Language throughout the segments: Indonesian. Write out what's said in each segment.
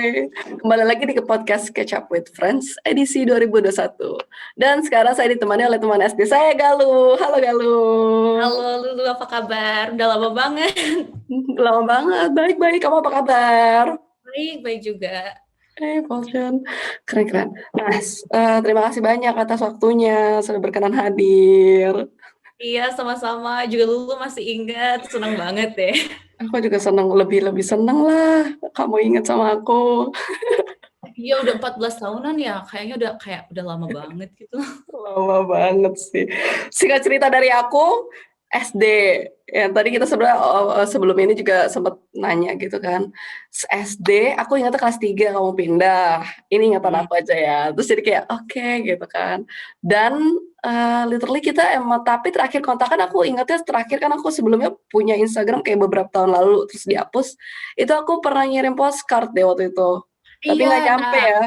Kembali lagi di podcast Catch Up with Friends edisi 2021. Dan sekarang saya ditemani oleh teman SD saya, Galuh. Halo Galuh. Halo Lulu, apa kabar? Udah lama banget. Lama banget. Baik-baik. Kamu apa kabar? Baik juga. Falcon. Keren-keren. Nah, terima kasih banyak atas waktunya. Sudah berkenan hadir. Iya, sama-sama. Juga Lulu masih ingat. Senang banget deh. Aku juga senang, lebih senang lah. Kamu ingat sama aku. Iya, udah 14 tahunan ya. Kayaknya udah lama banget gitu. Lama banget sih. Singkat cerita dari aku, SD. Ya, tadi kita sebenarnya sebelum ini juga sempat nanya gitu kan. SD, aku ingatnya kelas 3 kamu pindah. Ini ingatan aku aja ya. Terus jadi kayak oke gitu kan. Dan literally kita emang, tapi terakhir kontakan aku ingatnya terakhir kan aku sebelumnya punya Instagram kayak beberapa tahun lalu terus dihapus. Itu aku pernah ngirim postcard deh waktu itu. Tapi Iya, nggak nyampe nah. ya.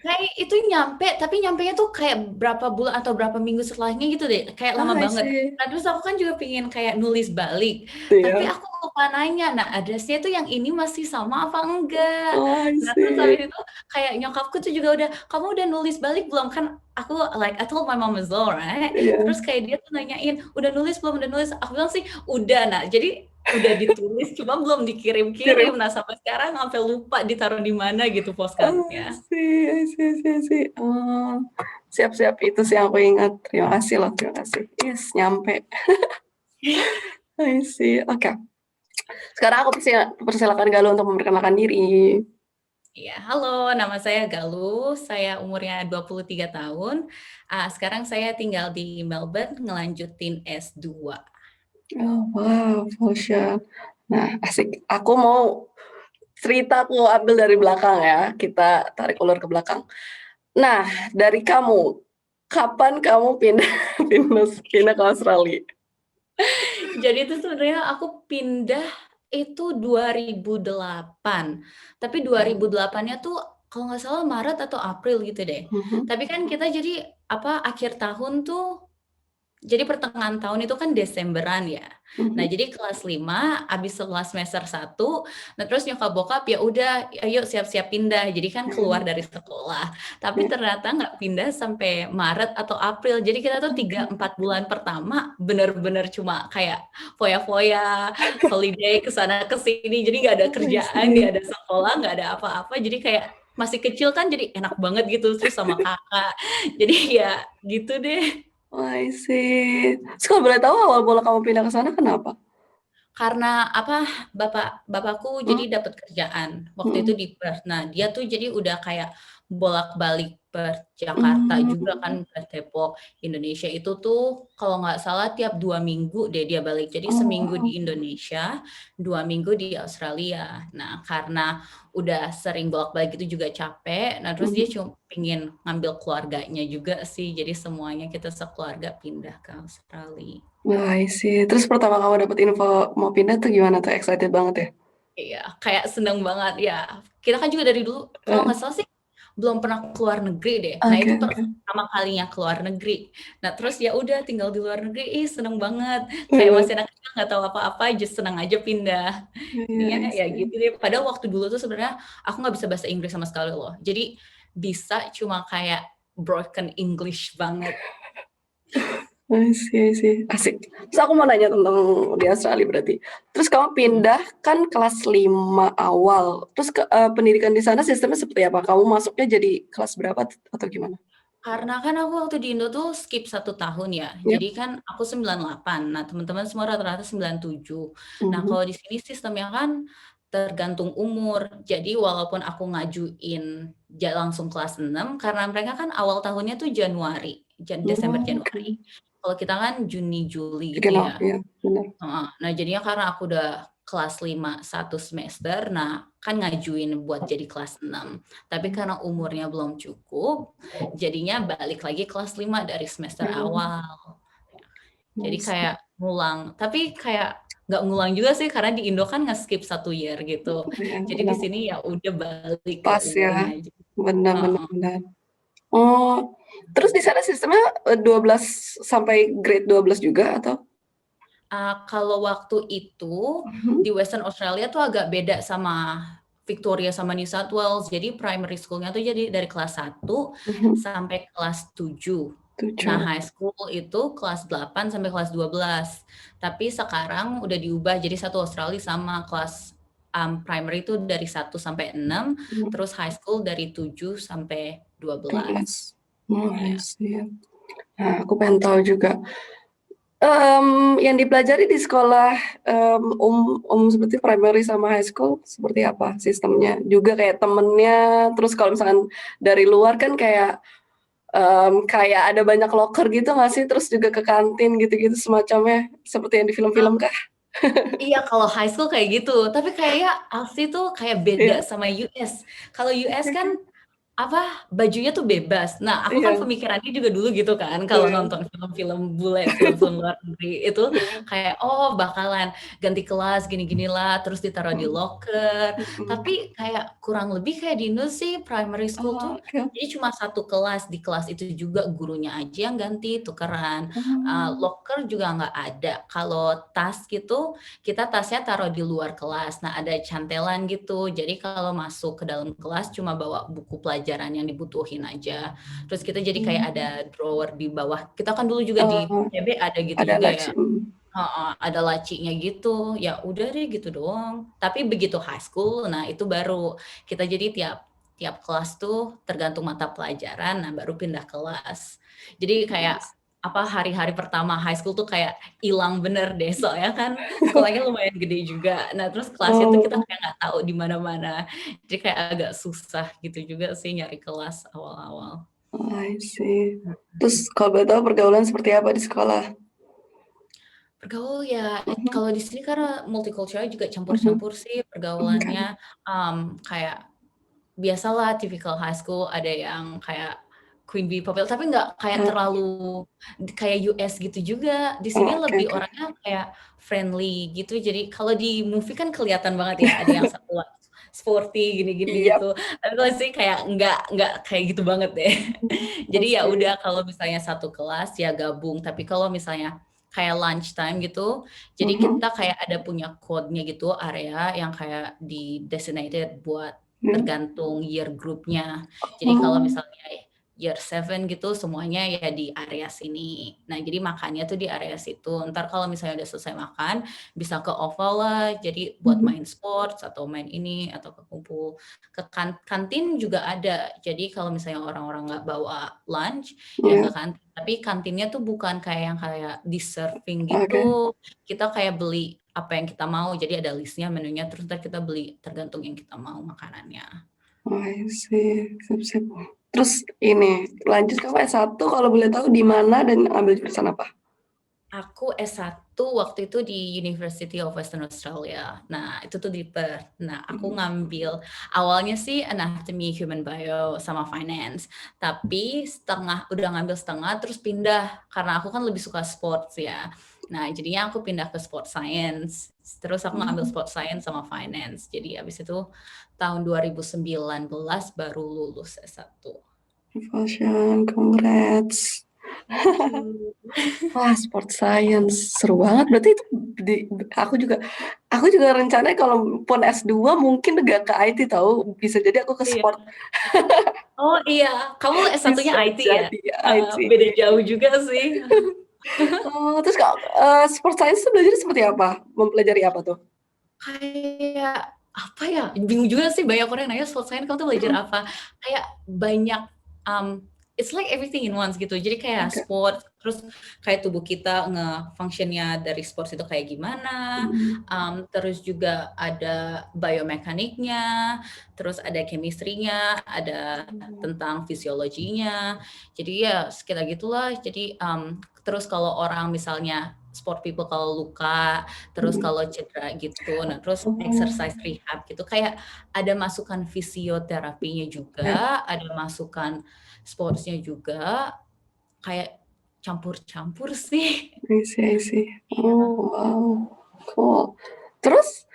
Kayak itu nyampe, tapi nyampenya tuh kayak berapa bulan atau berapa minggu setelahnya gitu deh. Kayak lama I banget. see. Nah, terus aku kan juga pengen kayak nulis balik. Tapi Iya. aku lupa nanya, nah addressnya tuh yang ini masih sama apa enggak? Oh, I Nah, terus see. habis itu kayak nyokapku tuh juga udah, kamu udah nulis balik belum? Kan aku like, I told my mom as well, right? Iya. Terus kayak dia tuh nanyain, udah nulis belum? Udah nulis? Aku bilang sih, udah. Nah, jadi udah ditulis, cuma belum dikirim-kirim. Kirim. Nah, sampai sekarang sampai lupa ditaruh di mana gitu Oh, I postcardnya. see, I see, I see, I see. Oh, siap-siap itu sih yang aku ingat. Terima kasih loh, terima kasih. Yes, nyampe. I see. Oke. Sekarang aku persilakan Galuh untuk memperkenalkan diri. Iya, halo, nama saya Galuh, saya umurnya 23 tahun. Sekarang saya tinggal di Melbourne, ngelanjutin S2. Oh, wow, Fosha. Nah, asik. Aku mau cerita aku ambil dari belakang ya. Kita tarik ulur ke belakang. Nah, dari kamu, kapan kamu pindah pindah ke Australia? Jadi itu sebenarnya aku pindah itu 2008. Tapi 2008-nya tuh kalau nggak salah Maret atau April gitu deh. Mhm. Tapi kan kita jadi akhir tahun tuh, jadi pertengahan tahun itu kan Desemberan ya. Nah, Mhm. jadi kelas 5 abis setelah semester 1, nah terus nyokap bokap ya udah ayo siap-siap pindah. Jadi kan keluar Mhm. dari sekolah. Tapi Ya, ternyata nggak pindah sampai Maret atau April. Jadi kita tuh oke. 3-4 bulan pertama bener-bener cuma kayak foya-foya, holiday ke sana ke sini. Jadi nggak ada I kerjaan, nggak see. ada sekolah, nggak ada apa-apa. Jadi kayak masih kecil kan jadi enak banget gitu terus sama kakak. Jadi ya gitu deh. Oh, I see. Terus kalau boleh tahu awal mula kamu pindah ke sana kenapa? Karena bapakku Hmm? jadi dapat kerjaan waktu itu Mhm. di Perth. Nah, dia tuh jadi udah kayak bolak-balik Perth, Jakarta juga Mmm. kan, Perth, Depok. Indonesia itu tuh kalau nggak salah tiap 2 minggu deh dia balik. Jadi Oh, seminggu wow. di Indonesia, 2 minggu di Australia. Nah, karena udah sering bolak-balik itu juga capek, nah terus dia Mhm. cuma pengen ngambil keluarganya juga sih. Jadi semuanya kita sekeluarga pindah ke Australia. Oh, I see. Terus pertama kamu dapat info mau pindah tuh gimana tuh? Excited banget ya? Iya, kayak seneng banget ya. Kita kan juga dari dulu, kalau Heeh. nggak salah sih belum pernah keluar negeri deh. Nah Oke, itu oke. pertama kalinya keluar negeri. Nah terus ya udah tinggal di luar negeri, seneng banget. Kayak Heeh. masih anak kecil nggak tahu apa-apa, just seneng aja pindah. Iya, Jadinya I ya see. gitu deh. Padahal waktu dulu tuh sebenarnya aku nggak bisa bahasa Inggris sama sekali loh. Jadi bisa cuma kayak broken English banget. I see, I see. Asik. Terus aku mau nanya tentang di Australia berarti. Terus kamu Hmm. pindah kan kelas 5 awal. Terus pendidikan di sana sistemnya seperti apa? Kamu masuknya jadi kelas berapa atau gimana? Karena kan aku waktu di Indo tuh skip 1 tahun ya. Ya. Jadi kan aku 98. Nah, teman-teman semua rata-rata 97. Nah, Mhm. kalau di sini sistemnya kan tergantung umur. Jadi walaupun aku ngajuin langsung kelas 6, karena mereka kan awal tahunnya tuh Januari, Desember Oh, oke. Januari. Kalau kita kan Juni Juli gitu Bikin ya. ya, benar. Heeh. Nah, jadinya karena aku udah kelas 5 1 semester, nah kan ngajuin buat jadi kelas 6. Tapi karena umurnya belum cukup, jadinya balik lagi kelas 5 dari semester Mhm. awal. I Jadi kayak see. ngulang, tapi kayak nggak ngulang juga sih karena di Indo kan nge-skip 1 year gitu. Iya, Jadi di benar. sini ya udah balik ke Pas umurnya ya. aja. Benar, benar, Heeh. benar. Oh, terus di sana sistemnya 12 sampai grade 12 juga atau? Kalau waktu itu Mhm. di Western Australia tuh agak beda sama Victoria sama New South Wales. Jadi primary schoolnya tuh jadi dari kelas 1 sampai kelas 7. Nah, 7. high school itu kelas 8 sampai kelas 12. Tapi sekarang udah diubah jadi satu Australia sama kelas primary itu dari 1 sampai 6, terus high school dari 7 sampai 12. 12. Oh, I Iya. see. Nah, aku pengen tahu juga. Yang dipelajari di sekolah seperti primary sama high school seperti apa sistemnya? Juga kayak temennya, terus kalau misalkan dari luar kan kayak kayak ada banyak locker gitu nggak sih? Terus juga ke kantin gitu-gitu semacamnya, seperti yang di film-film kah? Iya, kalau high school kayak gitu. Tapi kayak Aussie tuh kayak beda Iya, sama US. Kalau US kan bajunya tuh bebas. Nah, aku kan iya, pemikirannya juga dulu gitu kan, kalau iya, nonton film-film bule, film-film luar negeri itu iya. kayak bakalan ganti kelas gini-gini lah, terus ditaruh di locker. Tapi kayak kurang lebih kayak di Indo sih primary school Oh, tuh oke. jadi cuma satu kelas, di kelas itu juga gurunya aja yang ganti, tukeran. Oh, Locker juga nggak ada. Kalau tas gitu, kita tasnya taruh di luar kelas. Nah, ada cantelan gitu. Jadi kalau masuk ke dalam kelas cuma bawa buku pelajaran yang dibutuhin aja. Terus kita jadi kayak ada drawer di bawah. Kita kan dulu juga di oh, PB ada gitu ada juga ya. laci. Heeh, ada lacinya gitu. Ya udah deh gitu doang. Tapi begitu high school, nah itu baru kita jadi tiap tiap kelas tuh tergantung mata pelajaran, nah baru pindah kelas. Jadi kayak hari-hari pertama high school tuh kayak hilang bener deh, soalnya kan sekolahnya lumayan gede juga. Nah terus kelasnya tuh kita Oh, kayak nggak tahu di mana-mana. Jadi kayak agak susah gitu juga sih nyari kelas awal-awal. I see. Terus kalau boleh tahu pergaulan seperti apa di sekolah? Bergaul ya, Mhm, kalau di sini karena multicultural juga mhm. campur-campur sih Oke. pergaulannya, kayak biasalah typical high school ada yang kayak Queen Bee popular, tapi nggak kayak Oke. terlalu kayak US gitu juga. Di Oh, sini oke lebih oke. orangnya kayak friendly gitu. Jadi kalau di movie kan kelihatan banget ya ada yang satu sporty gini-gini Iya, gitu. Tapi kalau sih kayak nggak kayak gitu banget deh. Jadi ya pasti. udah kalau misalnya satu kelas ya gabung. Tapi kalau misalnya kayak lunch time gitu, jadi Mhm, kita kayak ada punya code-nya gitu area yang kayak di designated buat ya. tergantung year groupnya. Jadi kalau Oh, misalnya year 7 gitu semuanya ya di area sini. Nah jadi makannya tuh di area situ. Ntar kalau misalnya udah selesai makan bisa ke oval lah. Jadi buat mhm, main sports atau main ini atau ke kumpul. Ke kantin juga ada. Jadi kalau misalnya orang-orang nggak bawa lunch ya ya, ke kantin. Tapi kantinnya tuh bukan kayak yang kayak di serving oke. gitu. Kita kayak beli apa yang kita mau. Jadi ada listnya, menunya, terus ntar kita beli tergantung yang kita mau makanannya. Oh, I see. Sip sip. Terus ini, lanjut kamu S1 kalau boleh tahu di mana dan ambil jurusan apa? Aku S1 waktu itu di University of Western Australia. Nah, itu tuh di Perth. Nah, aku ngambil awalnya sih anatomy, human bio, sama finance. Tapi udah ngambil setengah, terus pindah. Karena aku kan lebih suka sports ya. Nah, jadinya aku pindah ke sport science. Terus aku ngambil sport science sama finance. Jadi abis itu tahun 2019 baru lulus S1. Fashion, congrats. Thank you. Wah, sport science seru banget. Berarti itu di, aku juga rencananya kalau pun S2 mungkin agak ke IT tahu. Bisa jadi aku ke Iya. sport. Oh iya, kamu S1-nya Bisa IT ya? jadi IT. Beda jauh juga sih. Oh, terus kalau sport science itu belajar seperti apa? Mempelajari apa tuh? Kayak apa ya? Bingung juga sih, banyak orang yang nanya sport science kamu tuh belajar Mm, apa? Kayak banyak um, it's like everything in once gitu. Jadi kayak oke. sport, terus kayak tubuh kita nge-functionnya dari sport itu kayak gimana, Mm, terus juga ada biomekaniknya, terus ada chemistry-nya, ada tentang fisiologinya. Jadi ya sekitar gitulah. Jadi terus kalau orang misalnya sport people kalau luka, terus mm. kalau cedera gitu, nah terus Oh, exercise rehab gitu, kayak ada masukan fisioterapinya oke. juga, ada masukan sportsnya juga, kayak campur-campur sih. I see, I see. Iya. Oh, wow. Cool. Terus,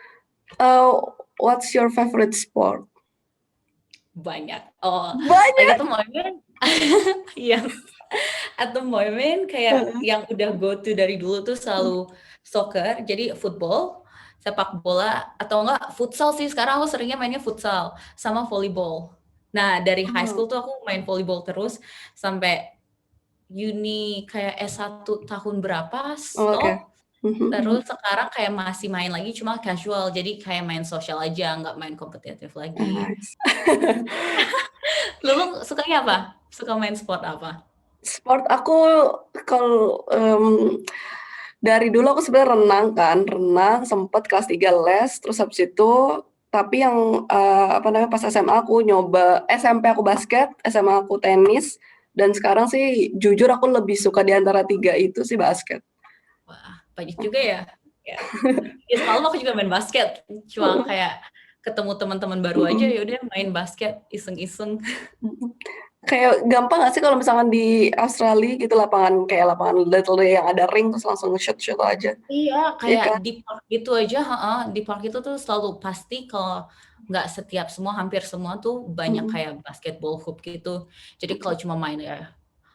uh, what's your favorite sport? Banyak. Oh, like Banyak. at the moment, yes. At the moment kayak Heeh. yang udah go to dari dulu tuh selalu soccer, jadi football, sepak bola atau enggak futsal sih. Sekarang aku seringnya mainnya futsal sama volleyball. Nah, dari high Oh, school tuh aku main volleyball terus sampai uni kayak S1 tahun berapa oh, oke. stop. Mhm, mhm. Terus sekarang kayak masih main lagi cuma casual. Jadi kayak main sosial aja, nggak main kompetitif lagi. Nice. Lu sukanya apa? Suka main sport apa? Sport aku kalau dari dulu aku sebenarnya renang kan, renang sempet kelas 3 les, terus habis itu tapi yang apa namanya pas SMA aku nyoba SMP aku basket, SMA aku tenis, dan sekarang sih jujur aku lebih suka di antara tiga itu sih basket. Wah, banyak juga ya. Ya. Ya semalam aku juga main basket. Cuma Mm-mm, kayak ketemu teman-teman baru aja mm-mm, ya udah main basket iseng-iseng. mm-mm. Kayak gampang gak sih kalau misalkan di Australia gitu lapangan kayak lapangan Little Day yang ada ring terus langsung shoot aja, Iya, iya kayak kan? di park gitu aja, heeh. Di park itu tuh selalu pasti kalau nggak setiap semua, hampir semua tuh banyak Mm-mm, kayak basketball hoop gitu. Jadi kalau cuma main ya iya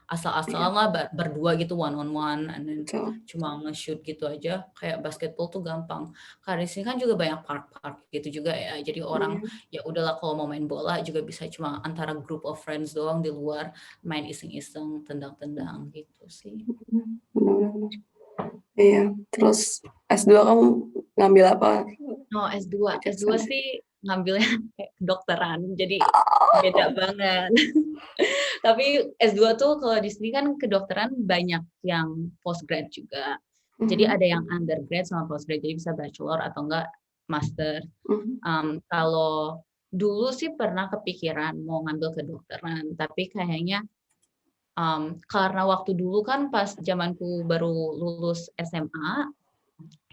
asal-asalan lah berdua gitu one on one, and then betul. cuma nge-shoot gitu aja. Kayak basketball tuh gampang. Karena di sini kan juga banyak park-park gitu juga ya. Jadi orang Iya, ya udahlah kalau mau main bola juga bisa cuma antara group of friends doang di luar main iseng-iseng, tendang-tendang gitu sih. benar-benar. Iya, terus S2 kamu ngambil apa? Oh, S2. S2 Jurusannya? sih ngambilnya kayak kedokteran, jadi beda banget. Tapi S2 tuh kalau di sini kan kedokteran banyak yang postgrad juga. Jadi Mhm, ada yang undergrad sama postgrad, jadi bisa bachelor atau enggak master. mhm, Kalau dulu sih pernah kepikiran mau ngambil kedokteran, tapi kayaknya karena waktu dulu kan pas zamanku baru lulus SMA,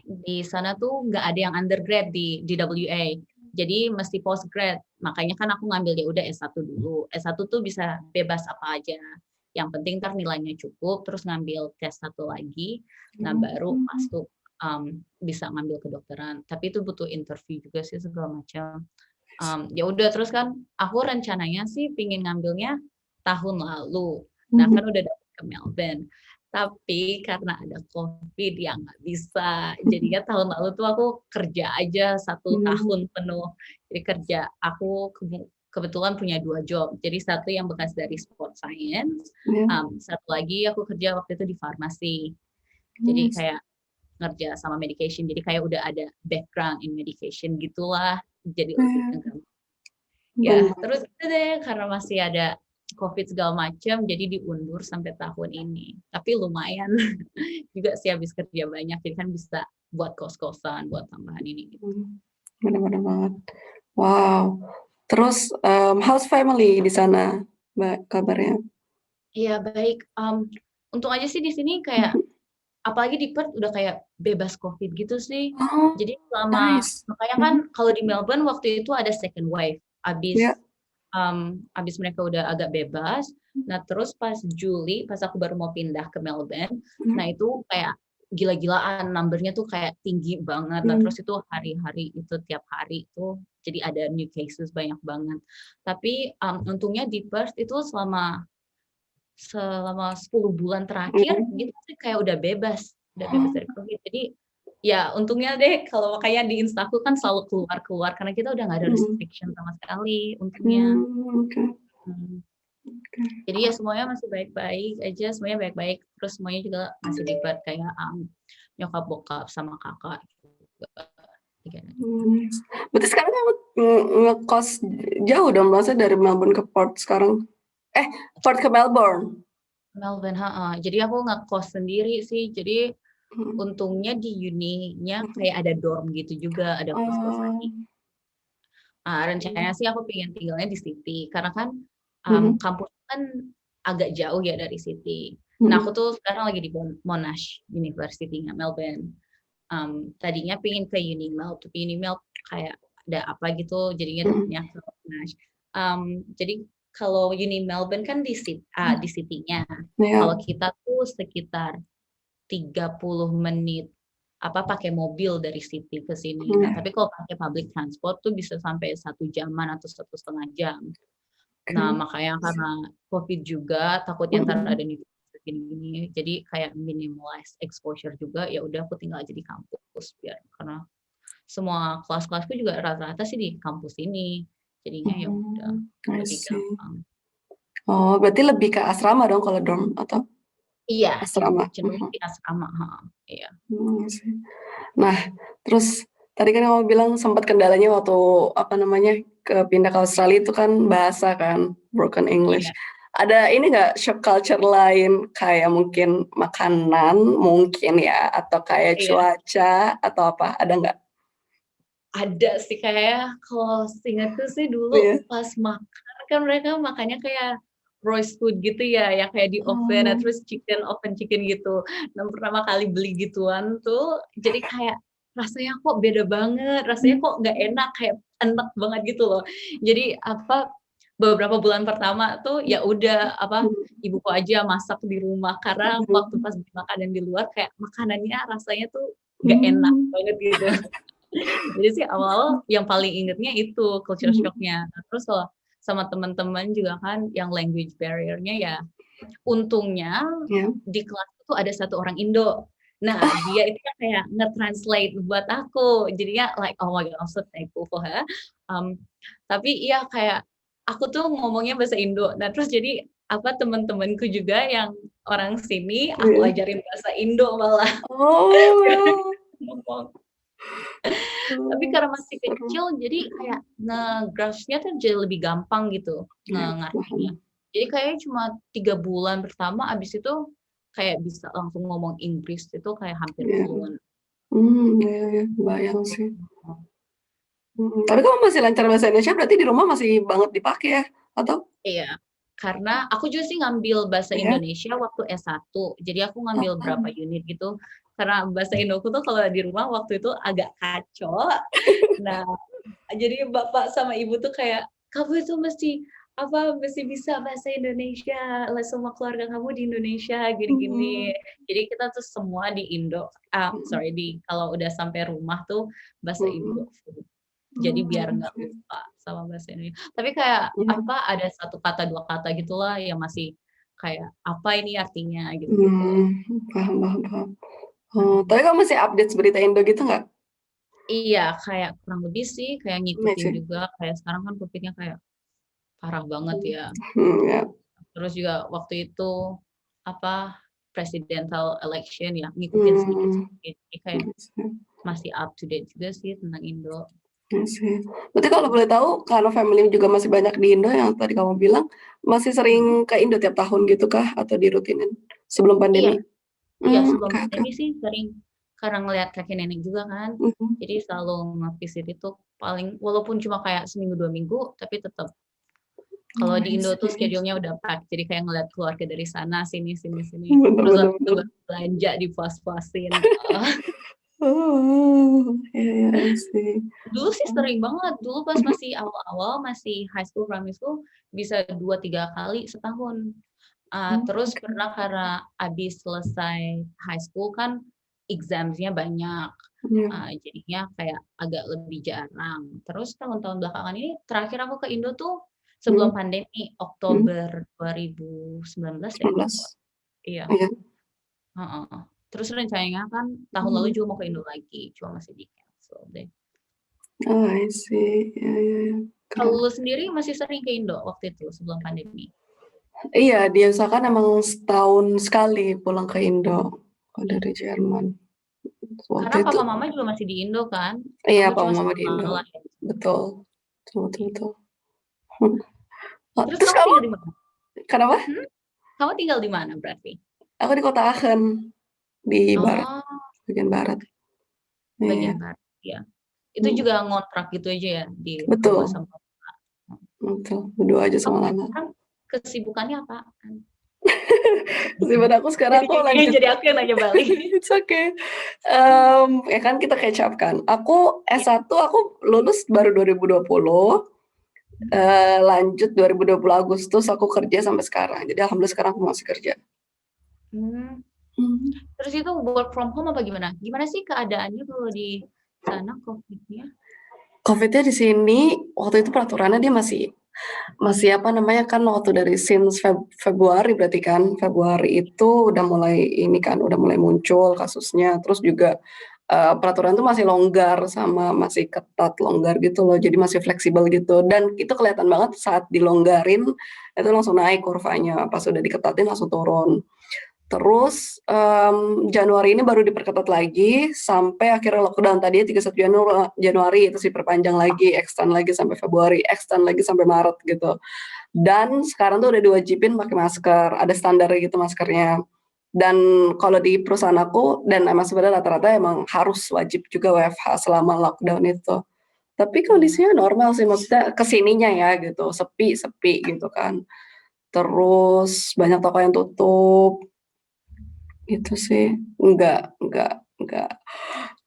di sana tuh nggak ada yang undergrad di DWA. Jadi mesti postgrad. Makanya kan aku ngambil ya udah S1 dulu. S1 tuh bisa bebas apa aja. Yang penting ntar nilainya cukup, terus ngambil tes satu lagi, nah baru mhm, masuk bisa ngambil kedokteran. Tapi itu butuh interview juga sih segala macam. Ya udah terus kan aku rencananya sih pingin ngambilnya tahun lalu. Nah mhm, kan udah dapet ke Melbourne. Tapi karena ada COVID yang nggak bisa. Jadinya tahun lalu tuh aku kerja aja 1 tahun mhm, penuh. Jadi kerja aku kebetulan punya 2 job. Jadi satu yang bekas dari sport science, iya, satu lagi aku kerja waktu itu di farmasi. Jadi nice, kayak ngerja sama medication. Jadi kayak udah ada background in medication gitulah. Jadi lebih ke iya, ya, benar, terus itu deh karena masih ada COVID segala macam, jadi diundur sampai tahun ini. Tapi lumayan juga sih habis kerja banyak, jadi kan bisa buat kos-kosan, buat tambahan ini gitu. benar banget. Wow, terus, how's family di sana, Mbak, kabarnya? Iya baik, untung aja sih di sini kayak Mhm, apalagi di Perth udah kayak bebas COVID gitu sih. oh, Jadi selama nice, makanya kan mhm, kalau di Melbourne waktu itu ada second wave, iya, abis mereka udah agak bebas. Nah, terus pas Juli, pas aku baru mau pindah ke Melbourne, nah mhm, itu kayak gila-gilaan, numbernya tuh kayak tinggi banget. Nah, mhm, terus itu hari-hari itu tiap hari itu jadi ada new cases banyak banget. Tapi untungnya di Perth itu selama selama 10 bulan terakhir mhm, gitu sih kayak udah bebas dari COVID. Jadi ya untungnya deh kalau kayak di Instaku kan selalu keluar-keluar karena kita udah nggak ada mhm, restriction sama sekali untungnya. oke, Hmm. oke, Jadi ya semuanya masih baik-baik aja, semuanya baik-baik. Terus semuanya juga masih dibuat kayak nyokap bokap sama kakak juga. nice. Berarti sekarang kamu ngekos jauh dong, maksudnya dari Melbourne ke Perth sekarang? Eh, Perth ke Melbourne? Melbourne, heeh. Jadi aku ngekos sendiri sih. Jadi Mhm, untungnya di uninya mhm. kayak ada dorm gitu juga, ada kos-kosan. Oh, Rencananya sih aku pengen tinggalnya di City karena kan mhm, kampus kan agak jauh ya dari City. Nah aku mhm, tuh sekarang lagi di Monash University-nya Melbourne. Tadinya pengen ke Unimel, tapi Unimel kayak ada apa gitu, jadinya mhm, dapetnya ke Monash. Jadi kalau Uni Melbourne kan di City-nya. iya, Kalau kita tuh sekitar 30 menit apa pakai mobil dari City ke sini. Nah, iya, tapi kalau pakai public transport tuh bisa sampai 1 jaman atau 1,5 jam. Nah, oke, makanya karena COVID juga takutnya ntar mhm, ada nih gini-gini. Jadi kayak minimize exposure juga ya udah aku tinggal aja di kampus biar karena semua kelas-kelasku juga rata-rata sih di kampus ini. Jadinya ya udah I lebih see. gampang. Oh, berarti lebih ke asrama dong kalau dorm atau Iya, asrama? cenderung di asrama, iya. I see. Nah, terus tadi kan kamu bilang sempat kendalanya waktu apa namanya pindah ke Australia itu kan bahasa kan, broken English. Iya, Ada ini nggak shock culture lain kayak mungkin makanan mungkin ya atau kayak iya. cuaca atau apa? Ada nggak? Ada sih kayak kalau seingatku sih dulu Iya. pas makan kan mereka makannya kayak roast food gitu ya, yang kayak di oven, Oh. terus oven chicken gitu. Nah, pertama kali beli gituan tuh, jadi kayak rasanya kok beda banget, rasanya kok nggak enak, kayak enak banget gitu loh. Jadi apa beberapa bulan pertama tuh ya udah apa ibuku aja masak di rumah karena waktu pas makan yang di luar kayak makanannya rasanya tuh nggak enak Hmm. banget gitu. Jadi sih awal yang paling ingetnya itu culture shock-nya. Nah, terus kalau sama teman-teman juga kan yang language barrier-nya ya untungnya Ya. di kelas itu ada satu orang Indo. Nah, dia itu kan kayak nge-translate buat aku. Jadinya like oh my god, I'm so thankful for her. Tapi iya kayak aku tuh ngomongnya bahasa Indo. Nah, terus jadi apa teman-temanku juga yang orang sini aku Iya. ajarin bahasa Indo malah. Oh. Ngomong. Tapi Oh, karena masih seru. kecil jadi kayak nge-grasp-nya tuh jadi lebih gampang gitu Ya, ngertinya. paham. Jadi kayaknya cuma 3 bulan pertama abis itu kayak bisa langsung ngomong Inggris itu kayak hampir Iya. fluent. Ya, ya, bayang sih. Tapi kamu masih lancar bahasa Indonesia berarti di rumah masih banget dipakai ya? Atau? Iya, karena aku juga sih ngambil bahasa Ya. Indonesia waktu S1. Jadi aku ngambil berapa Oh. unit gitu. Karena bahasa Indoku tuh kalau di rumah waktu itu agak kacau. Nah, jadi bapak sama ibu tuh kayak kamu itu mesti mesti bisa bahasa Indonesia, lah semua keluarga kamu di Indonesia gini-gini. Mhm. Jadi kita tuh semua di Indo, Mhm. di kalau udah sampai rumah tuh bahasa Indo. Mhm. Jadi I biar nggak see. lupa sama bahasa Indonesia. Tapi kayak Iya. ada satu kata dua kata gitulah yang masih kayak apa ini artinya gitu-gitu. Paham, paham, paham. Oh, tapi kamu masih update berita Indo gitu nggak? Iya, kayak kurang lebih sih kayak ngikutin Masih. juga kayak sekarang kan COVID-nya kayak parah banget ya. Ya. Terus juga waktu itu apa presidential election ya ngikutin Hmm. sedikit-sedikit. Jadi kayak masih up to date juga sih tentang Indo. I see. Berarti kalau boleh tahu, karena family juga masih banyak di Indo yang tadi kamu bilang, masih Mhm. sering ke Indo tiap tahun gitu kah? Atau dirutinin sebelum Iya, pandemi? iya sebelum Oke, oke. pandemi sih sering karena ngelihat kakek nenek juga kan. Mhm. Jadi selalu nge-visit itu paling walaupun cuma kayak seminggu 2 minggu tapi tetap kalau Oh, di I Indo tuh see. schedule-nya udah pack. Jadi kayak ngeliat keluarga dari sana sini sini sini. Bener, Terus bener, habis itu bener. belanja dipuas-puasin. Oh, iya, iya, I see. Dulu sih Oh. sering banget. Dulu pas masih awal-awal masih high school, primary school bisa 2-3 kali setahun. Terus Oke. pernah karena abis selesai high school kan exams-nya banyak. Iya. Jadinya kayak agak lebih jarang. Terus tahun-tahun belakangan ini terakhir aku ke Indo tuh sebelum Hmm. pandemi Hmm. Oktober 2019 deh. 19. Iya, Iya. heeh. Terus rencananya kan tahun lalu Hmm. juga mau ke Indo lagi, cuma masih di cancel deh. Oh, I see. Iya, iya, iya. Kalau Keren. lu sendiri masih sering ke Indo waktu itu sebelum pandemi? Iya, diusahakan emang setahun sekali pulang ke Indo kalau dari Jerman. Waktu Karena itu, papa mama juga masih di Indo kan? iya, Kamu Papa cuma Mama di Indo. sekolah ya? Betul. Betul, betul, betul. Terus Terus kamu kamu tinggal di mana? kenapa? Hmm? Kamu tinggal di mana berarti? Aku di kota Aachen, di barat, Oh, bagian barat. oke. Iya. Bagian barat, ya. Itu Hmm. juga ngontrak gitu aja ya di rumah Betul, sama bapak? betul. Berdua aja Kamu sama Nana. sekarang kesibukannya apaan? Kesibukan aku sekarang aku lanjut. Jadi aku yang nanya balik. It's okay. Ya kan kita catch up kan. Aku Ya. S1 aku lulus baru 2020. Lanjut 2020 Agustus aku kerja sampai sekarang. Jadi alhamdulillah sekarang aku masih kerja. Hmm. Mhm. Terus itu work from home apa gimana? Gimana sih keadaannya kalau di sana COVID-nya? Covid-nya di sini waktu itu peraturannya dia masih masih apa namanya kan waktu dari since Februari berarti kan Februari itu udah mulai ini kan udah mulai muncul kasusnya terus juga peraturan tuh masih longgar sama masih ketat longgar gitu loh, jadi masih fleksibel gitu dan itu kelihatan banget saat dilonggarin, itu langsung naik kurvanya, pas udah diketatin langsung turun. Terus, Januari ini baru diperketat lagi sampai akhirnya lockdown tadinya 31 Januari, terus diperpanjang lagi, extend lagi sampai Februari, extend lagi sampai Maret gitu. Dan sekarang tuh udah diwajibin pakai masker, ada standarnya gitu maskernya. Dan kalau di perusahaan aku dan emang sebenarnya rata-rata emang harus wajib juga WFH selama lockdown itu. Tapi Iya. kondisinya normal sih, maksudnya kesininya ya gitu, sepi-sepi gitu kan. Terus banyak toko yang tutup, itu sih. Enggak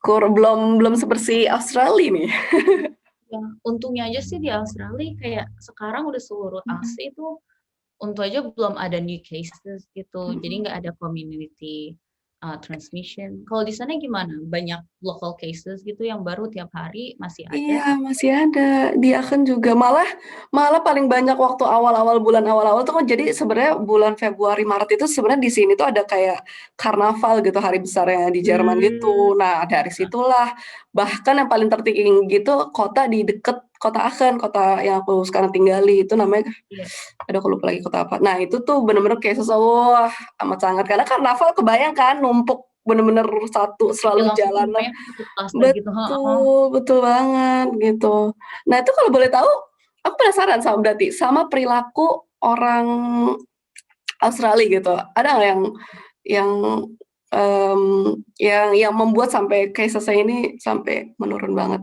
belum belum sebersih Australia nih. Ya, untungnya aja sih di Australia kayak sekarang udah seluruh Mhm, Aussie itu untung aja belum ada new cases gitu, jadi mhm. nggak ada community transmission. Kalau di sana gimana? Banyak local cases gitu yang baru tiap hari masih ada Iya, atau? masih ada. Dia kan juga malah malah paling banyak waktu awal-awal bulan awal-awal tuh kan jadi sebenarnya bulan Februari, Maret itu sebenarnya di sini tuh ada kayak karnaval gitu, hari besarnya di Jerman Hmm, gitu. Nah, dari situlah bahkan yang paling tertinggi itu kota di deket kota Aachen, kota yang aku sekarang tinggali, itu namanya iya. aduh aku lupa lagi kota apa. Nah, itu tuh bener-bener kayak wah amat sangat karena karnaval kebayang kan numpuk bener-bener satu Iya selalu langsung jalanan. semuanya satu klaster gitu. Heeh. Betul, betul banget gitu. Nah itu kalau boleh tahu, aku penasaran berarti sama perilaku orang Australia gitu. Ada nggak yang, yang membuat sampai cases-nya ini sampai menurun banget?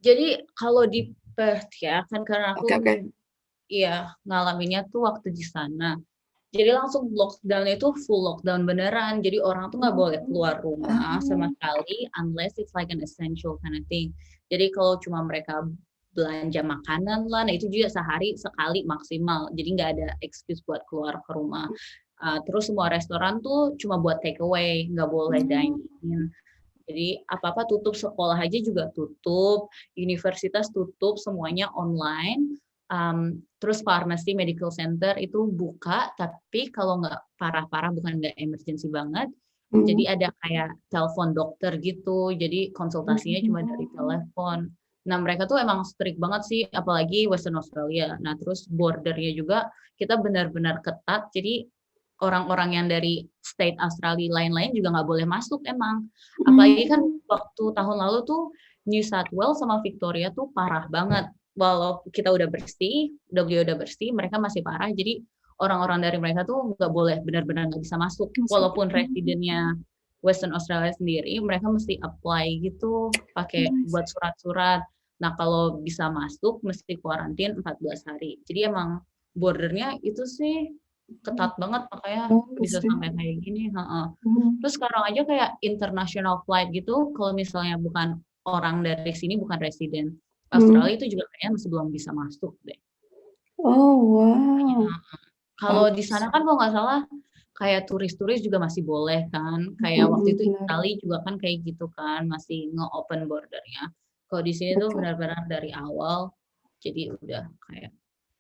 Jadi kalau di Perth ya kan karena Oke aku oke. iya ngalaminnya tuh waktu di sana. Jadi langsung lockdown itu full lockdown beneran. Jadi orang tuh nggak boleh keluar rumah sama Oh, sekali unless it's like an essential kind of thing. Jadi kalau cuma mereka belanja makanan lah, nah itu juga sehari sekali maksimal. Jadi nggak ada excuse buat keluar ke rumah. Terus semua restoran tuh cuma buat take away, nggak boleh dine mmm, in. Jadi apa-apa tutup, sekolah aja juga tutup, universitas tutup, semuanya online. Terus farmasi, medical center itu buka, tapi kalau nggak parah-parah, bukan nggak emergency banget, mhm, jadi ada kayak telepon dokter gitu, jadi konsultasinya cuma dari oh, telepon. Nah mereka tuh emang strict banget sih, apalagi Western Australia. Nah terus bordernya juga kita benar-benar ketat, jadi orang-orang yang dari state Australia lain-lain juga nggak boleh masuk emang. Apalagi kan mmm, waktu tahun lalu tuh New South Wales sama Victoria tuh parah banget. Walau kita udah bersih, WA udah bersih, mereka masih parah. Jadi orang-orang dari mereka tuh nggak boleh benar-benar nggak bisa masuk. masuk, Walaupun residennya Western Australia sendiri, mereka mesti apply gitu, pakai nice, buat surat-surat. Nah kalau bisa masuk, mesti kuarantin 14 hari. Jadi emang bordernya itu sih ketat banget, makanya bagus bisa sih, sampai kayak gini. Heeh. mhm, Terus sekarang aja kayak international flight gitu, kalau misalnya bukan orang dari sini, bukan residen mhm. Australia itu juga kayaknya masih belum bisa masuk deh. Oh wow, Kalau di bagus, sana kan kalau nggak salah kayak turis-turis juga masih boleh kan. Kayak waktu mhm, itu bener, Italia juga kan kayak gitu kan, masih nge-open bordernya. Kalau di sini tuh betul. benar-benar dari awal, jadi udah kayak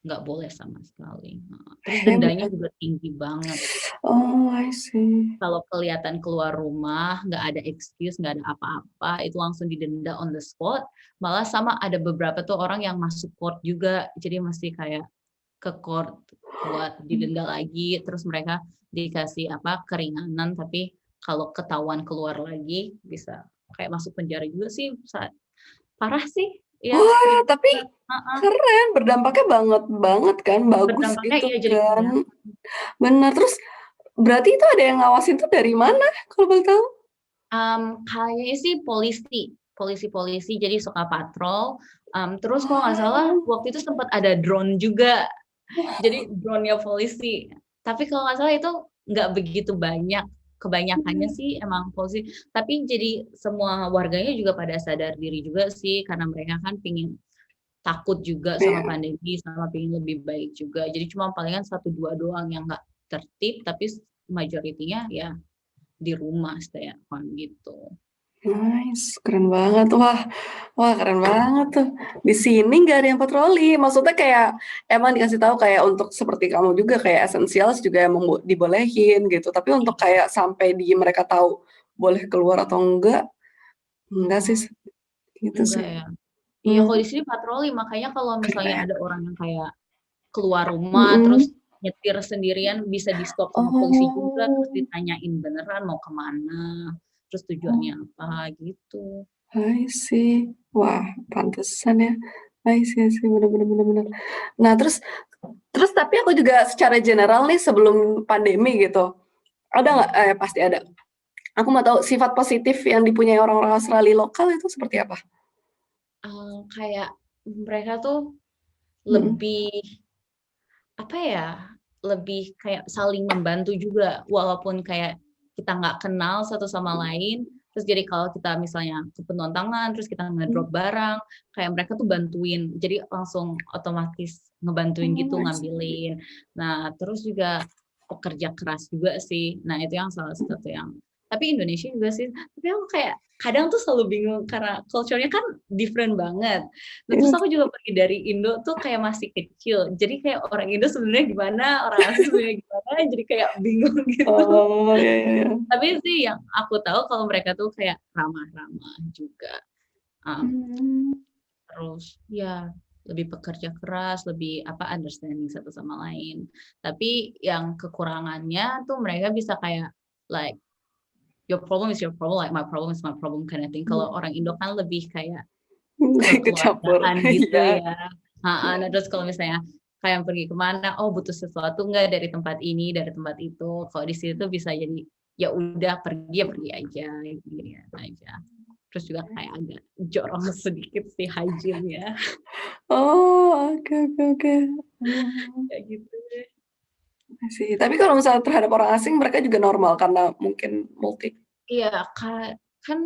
nggak boleh sama sekali. Terus dendanya Hebat. juga tinggi banget. Oh, I see. Kalau kelihatan keluar rumah, nggak ada excuse, nggak ada apa-apa, itu langsung didenda on the spot. Malah sama ada beberapa tuh orang yang masuk court juga, jadi mesti kayak ke court buat didenda lagi, terus mereka dikasih apa keringanan, tapi kalau ketahuan keluar lagi bisa kayak masuk penjara juga sih, parah sih, ya Wah, gitu. tapi Heeh. keren, berdampaknya banget banget kan, bagus Berdampaknya gitu iya jadi kan. kelihatan. Benar, terus berarti itu ada yang ngawasin tuh dari mana kalau boleh tahu? Kayaknya sih polisi-polisi jadi suka patrol, terus kalau nggak salah Oh, waktu itu sempat ada drone juga, jadi drone-nya polisi. Tapi kalau nggak salah itu nggak begitu banyak, kebanyakannya mhm, sih emang polisi. Tapi jadi semua warganya juga pada sadar diri juga sih, karena mereka kan pingin takut juga sama iya, pandemi, sama pingin lebih baik juga. Jadi cuma palingan satu dua doang yang nggak tertib, tapi majoritinya ya di rumah stay at home gitu. nice, keren banget. Wah wah keren banget tuh. Di sini nggak ada yang patroli, maksudnya kayak emang dikasih tahu kayak untuk seperti kamu juga kayak essentials juga emang dibolehin gitu, tapi untuk kayak sampai di mereka tahu boleh keluar atau enggak, Enggak sih, gitu Enggak sih. ya? Iya, Hmm, kalau di sini patroli, makanya kalau misalnya keren. ada orang yang kayak keluar rumah, terus Mm-mm. nyetir sendirian bisa di-stop sama polisi juga, terus Oh, ditanyain beneran mau kemana, terus tujuannya oh, apa, gitu. I see. Wah, pantesan ya. I see, bener, bener, bener, bener. Nah, terus, tapi aku juga secara general nih sebelum pandemi gitu, ada nggak? Pasti ada. Aku mau tahu sifat positif yang dipunyai orang-orang Australia lokal itu seperti apa? Kayak mereka tuh Mm-mm. lebih, apa ya, lebih kayak saling membantu juga, walaupun kayak kita nggak kenal satu sama lain, terus jadi kalau kita misalnya kepenuhan tangan, terus kita ngedrop barang, kayak mereka tuh bantuin, jadi langsung otomatis ngebantuin gitu, Oh, I see. ngambilin. Nah, terus juga pekerja keras juga sih. Nah, itu yang salah satu yang, tapi Indonesia juga sih, tapi aku kayak kadang tuh selalu bingung karena culture-nya kan different banget. Nah, terus aku juga pergi dari Indo tuh kayak masih kecil. Jadi kayak orang Indo sebenarnya gimana, orang asing sebenarnya gimana, jadi kayak bingung gitu. Oh, ya, ya, ya. Tapi sih yang aku tahu kalau mereka tuh kayak ramah-ramah juga. Um, Hmm. Terus ya lebih pekerja keras, lebih apa understanding satu sama lain. Tapi yang kekurangannya tuh mereka bisa kayak like your problem is your problem, like my problem is my problem kind of thing. Kalau orang Indo kan lebih kayak Ikut campur. kekeluargaan gitu Iya. ya. Nah, terus kalau misalnya kalian pergi kemana, oh butuh sesuatu nggak dari tempat ini, dari tempat itu. Kalau di situ bisa jadi ya udah pergi ya pergi aja, gini aja. Terus juga kayak agak jorong sedikit sih hygiene-nya, Oh, oke, oke, oke. Oh, kayak gitu deh. I see. Tapi kalau misalnya terhadap orang asing mereka juga normal karena mungkin multi. Iya, kan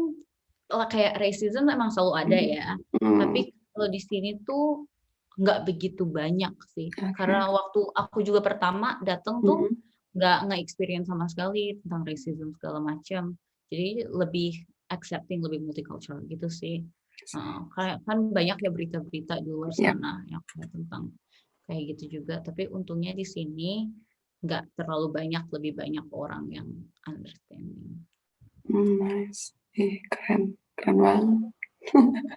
kayak racism emang selalu ada Mhm. ya. Tapi Hmm, kalau di sini tuh nggak begitu banyak sih. Karena oke. waktu aku juga pertama datang tuh Mhm. nggak experience sama sekali tentang racism segala macam. Jadi lebih accepting, lebih multicultural gitu sih. Kayak kan banyak ya berita-berita di luar Ya. sana yang kayak tentang kayak gitu juga. Tapi untungnya di sini nggak terlalu banyak, lebih banyak orang yang understanding. Nice. Keren. Keren banget.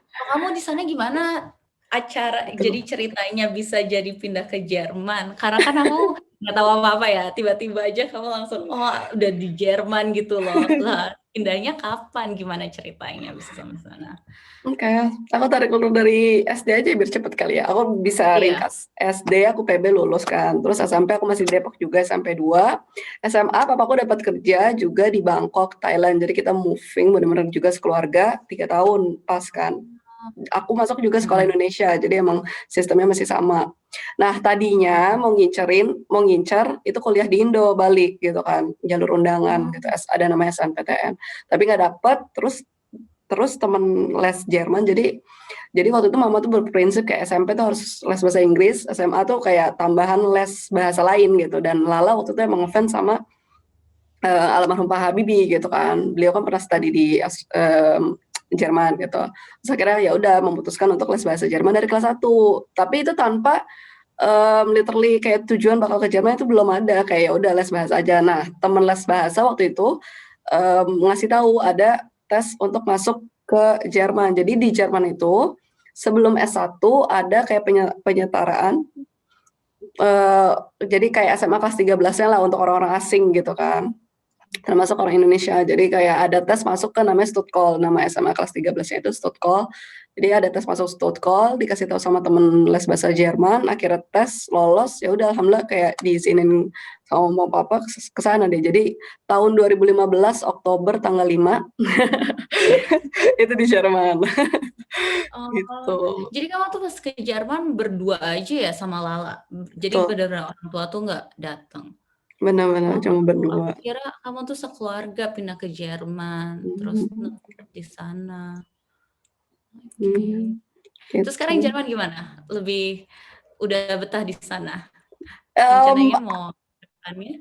Kalau kamu di sana gimana acara jadi Betul. ceritanya bisa jadi pindah ke Jerman? Karena kan aku nggak tahu apa-apa ya, tiba-tiba aja kamu langsung, oh udah di Jerman gitu loh. Lah, pindahnya kapan? Gimana ceritanya bisa sampai sana? Oke, aku tarik ulur dari SD aja biar cepet kali ya. Aku bisa Iya. ringkas. SD aku PB lulus kan. Terus SMP aku masih di Depok juga sampai 2. SMA papaku dapat kerja juga di Bangkok, Thailand. Jadi kita moving bener-bener juga sekeluarga 3 tahun pas kan. Aku masuk juga sekolah Hmm. Indonesia, jadi emang sistemnya masih sama. Nah, tadinya mau ngincer itu kuliah di Indo balik gitu kan, jalur undangan gitu, ada namanya SNPTN. Tapi nggak dapet, terus temen les Jerman, jadi waktu itu mama tuh berprinsip kayak SMP tuh harus les bahasa Inggris, SMA tuh kayak tambahan les bahasa lain gitu. Dan Lala waktu itu emang ngefans sama almarhum Pak Habibie gitu kan. Beliau kan pernah studi di Jerman gitu. Terus akhirnya ya udah memutuskan untuk les bahasa Jerman dari kelas 1. Tapi itu tanpa literally kayak tujuan bakal ke Jerman itu belum ada, kayak ya udah les bahasa aja. Nah, temen les bahasa waktu itu ngasih tahu ada tes untuk masuk ke Jerman. Jadi di Jerman itu sebelum S1 ada kayak penyetaraan, eh, jadi kayak SMA kelas 13-nya lah untuk orang-orang asing gitu kan, termasuk orang Indonesia. Jadi kayak ada tes masuk ke namanya Stutkol, nama SMA kelas 13-nya itu Stutkol. Jadi ada tes masuk Stutkol, dikasih tahu sama temen les bahasa Jerman, akhirnya tes lolos, ya udah alhamdulillah kayak diizinin sama mama papa ke sana deh. Jadi tahun 2015 Oktober tanggal 5 itu di Jerman. Oh, Gitu. jadi kamu tuh pas ke Jerman berdua aja ya sama Lala. Jadi Tuh, benar-benar orang tua tuh nggak datang. benar-benar Oh, cuma berdua. aku kira kamu tuh sekeluarga pindah ke Jerman, terus Hmm, ngetep di sana. hmm, Oke. Terus gitu. sekarang Jerman gimana? Lebih udah betah di sana? Em, Rencananya mau ke depannya?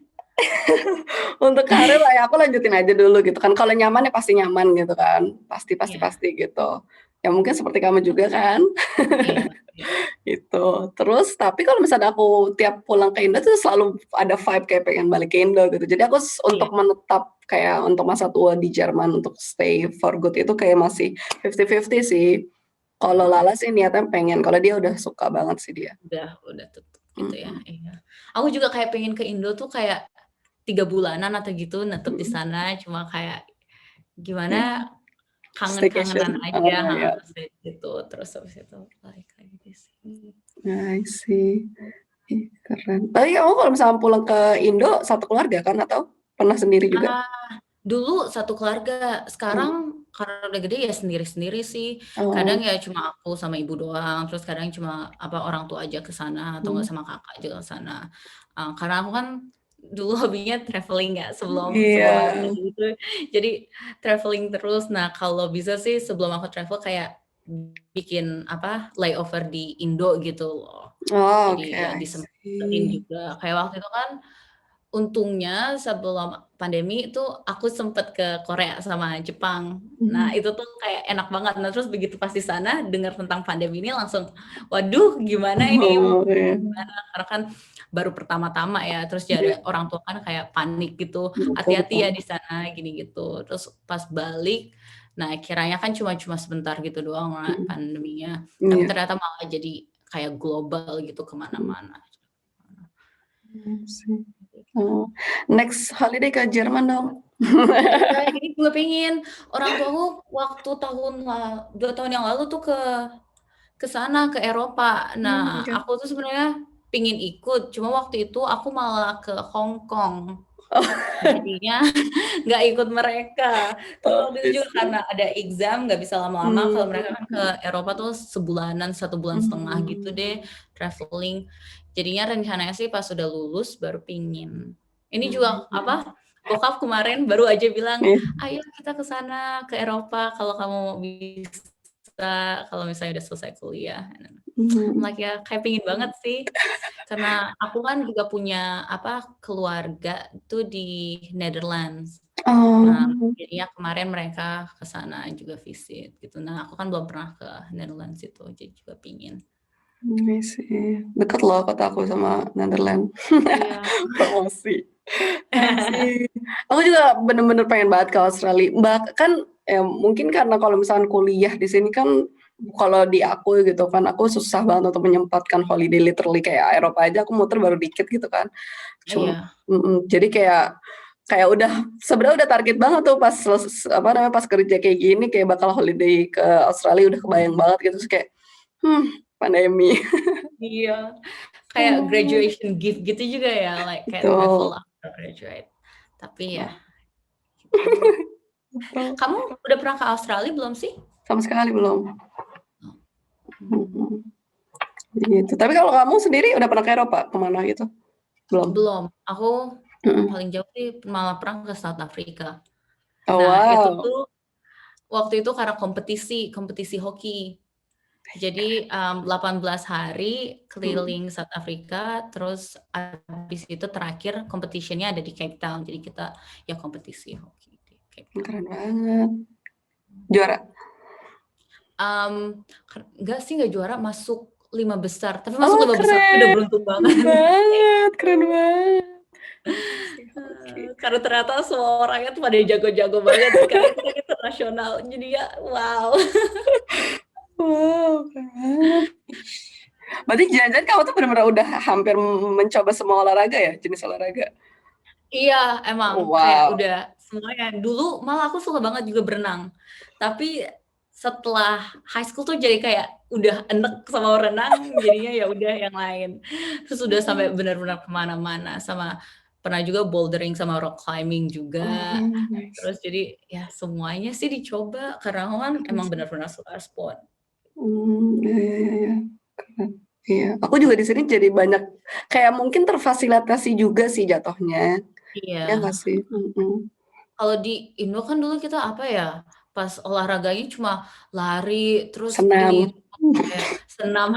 Untuk karir lah ya aku lanjutin aja dulu gitu kan. Kalau nyaman ya pasti nyaman gitu kan. Pasti pasti Iya. pasti gitu. Ya mungkin seperti kamu juga kan. Iya, iya, Itu. Terus tapi kalau misalnya aku tiap pulang ke Indo tuh selalu ada vibe kayak pengen balik ke Indo gitu. Jadi aku iya, untuk menetap kayak untuk masa tua di Jerman untuk stay for good itu kayak masih 50-50 sih. Kalau Lala sih niatnya pengen, kalau dia udah suka banget sih dia. udah tutup gitu ya. Mm-mm. Iya. Aku juga kayak pengen ke Indo tuh kayak 3 bulanan atau gitu netep di Mm-mm. sana, cuma kayak Ya, gimana kangen-kangenan staycation. aja, Ya. gitu. Terus habis itu balik lagi di sini. I see. Ih, keren. Tapi kamu kalau misalnya pulang ke Indo satu keluarga kan atau pernah sendiri juga? Ah, dulu satu keluarga, Hmm. sekarang karena udah gede ya sendiri-sendiri sih. Oh. Kadang ya cuma aku sama ibu doang, terus kadang cuma apa orang tua aja ke sana atau Hmm. enggak sama kakak juga ke sana. Karena aku kan dulu hobinya traveling ya sebelum Iya. sebelum ada pandemi itu. Jadi traveling terus. Nah, kalau bisa sih sebelum aku travel kayak bikin apa layover di Indo gitu loh. Oh, Jadi oke, ya I disempetin see. juga. Kayak waktu itu kan untungnya sebelum pandemi itu aku sempet ke Korea sama Jepang. Nah, Mhm. itu tuh kayak enak banget. Nah, terus begitu pas di sana dengar tentang pandemi ini langsung, waduh gimana ini? Oh, iya. Karena kan baru pertama-tama ya, terus Iya, jadi orang tua kan kayak panik gitu, betul betul. hati-hati ya di sana gini gitu. Terus pas balik, nah kiranya kan cuma sebentar gitu doang lah Mhm. pandeminya, tapi Iya. ternyata malah jadi kayak global gitu Mhm. kemana-mana. Iya sih. Oh, next holiday ke Jerman dong. Iya, ini juga pengen. Orang tuaku waktu 2 tahun yang lalu tuh ke sana, ke Eropa. Nah, Oke. aku tuh sebenarnya pingin ikut, cuma waktu itu aku malah ke Hong Kong. Oh, Jadinya nggak ikut mereka. Terus oh, waktu I itu juga karena see. ada exam, nggak bisa lama-lama. Kalau mereka kan ke Mhm. Eropa tuh sebulanan, 1,5 bulan gitu deh, Mhm. traveling. Jadinya rencananya sih pas sudah lulus baru pingin. Ini juga Mhm. apa? Bokap kemarin baru aja bilang, Iya. ayo kita ke sana, ke Eropa kalau kamu bisa, kalau misalnya udah selesai kuliah. I'm Mhm. like ya kayak pingin banget sih. Karena aku kan juga punya apa keluarga tuh di Netherlands. Nah, Oh, jadinya kemarin mereka ke sana juga visit gitu. Nah, aku kan belum pernah ke Netherlands itu, jadi juga pingin. I see. Deket loh kota aku sama Netherlands. Iya. Promosi. I see. Aku juga bener-bener pengen banget ke Australia. Bahkan ya mungkin karena kalau misalkan kuliah di sini kan kalau di aku gitu kan aku susah banget untuk menyempatkan holiday literally kayak Eropa aja aku muter baru dikit gitu kan. Iya. Jadi kayak kayak udah sebenarnya udah target banget tuh pas apa namanya pas kerja kayak gini kayak bakal holiday ke Australia udah kebayang banget gitu terus kayak pandemi. Iya. Kayak Hmm, graduation gift gitu juga ya, like kayak travel betul. after graduate. Tapi ya Betul. gitu. Betul. Kamu udah pernah ke Australia belum sih? Sama sekali belum. Hmm. Mhm. Gitu. Tapi kalau kamu sendiri udah pernah ke Eropa? Kemana gitu? Belum? Belum. Aku Mhm. paling jauh sih malah pernah ke South Africa. Oh, Nah, itu wow. tuh waktu itu karena kompetisi hoki. Jadi 18 hari Mhm. keliling South Africa, terus habis itu terakhir competition-nya ada di Cape Town. Jadi kita ya kompetisi hoki di Cape Town. Keren banget. Juara? Enggak sih nggak juara, masuk 5 besar. Tapi masuk Oh, 5 besar itu udah keren. beruntung Keren banget. banget, keren banget. Si hoki. Karena ternyata semua orangnya tuh pada jago-jago banget karena itu kan internasional. Jadi ya wow. Wow, keren banget. Berarti jangan-jangan kamu tuh benar-benar udah hampir mencoba semua olahraga ya, jenis olahraga? Iya, emang kayak Wow. udah semuanya. Dulu malah aku suka banget juga berenang. Tapi setelah high school tuh jadi kayak udah enek sama renang, jadinya ya udah yang lain. Terus udah sampai benar-benar kemana-mana sama pernah juga bouldering sama rock climbing juga. Oh, nice. Terus jadi ya semuanya sih dicoba karena aku kan Keren emang sih. benar-benar suka sport. Iya, iya, iya, iya. Keren. Iya, aku juga di sini jadi banyak kayak mungkin terfasilitasi juga sih jatuhnya. Ya Iya. nggak sih? Mhm. Kalau di Indo kan dulu kita apa ya, pas olahraganya cuma lari, terus ini Senam. kayak senam,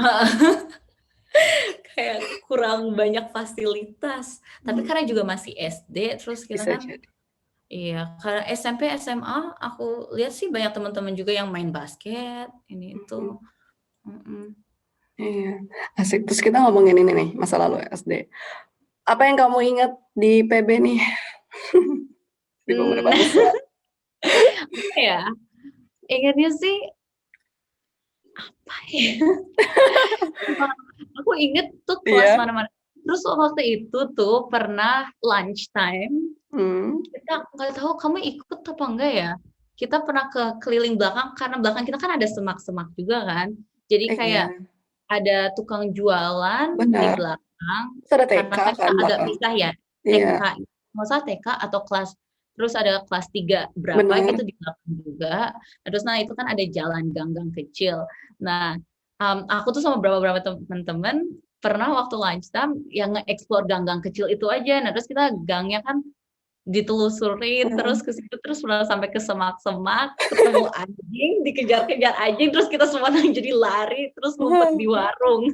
kayak kurang banyak fasilitas. Tapi karena juga masih SD, terus kita Bisa kan jadi. Iya, karena SMP, SMA aku lihat sih banyak teman-teman juga yang main basket, ini itu. Mhm. Iya, asik. Terus kita ngomongin ini nih, masa lalu SD. Apa yang kamu ingat di PB nih? Di Pemuda Mmm, Bangsa. apa ya, ingatnya sih apa ya, aku inget tuh kelas Iya. mana-mana. Terus waktu itu tuh pernah lunch time, Hmm. kita nggak tahu kamu ikut apa enggak ya, kita pernah ke keliling belakang, karena belakang kita kan ada semak-semak juga kan. Jadi kayak Iya, ada tukang jualan di benar. belakang, Terus ada TK karena kan kita kan agak belakang. pisah ya, Iya, TK, nggak salah TK atau kelas, terus ada kelas 3 berapa benar. gitu di belakang juga. Terus nah itu kan ada jalan gang-gang kecil. Nah, aku tuh sama beberapa teman-teman pernah waktu lunchtime yang nge-explore gang-gang kecil itu aja. Nah, terus kita gangnya kan ditelusurin terus Heeh. ke situ, terus pernah sampai ke semak-semak, ketemu anjing, dikejar-kejar anjing, terus kita semua jadi lari, terus ngumpet di warung.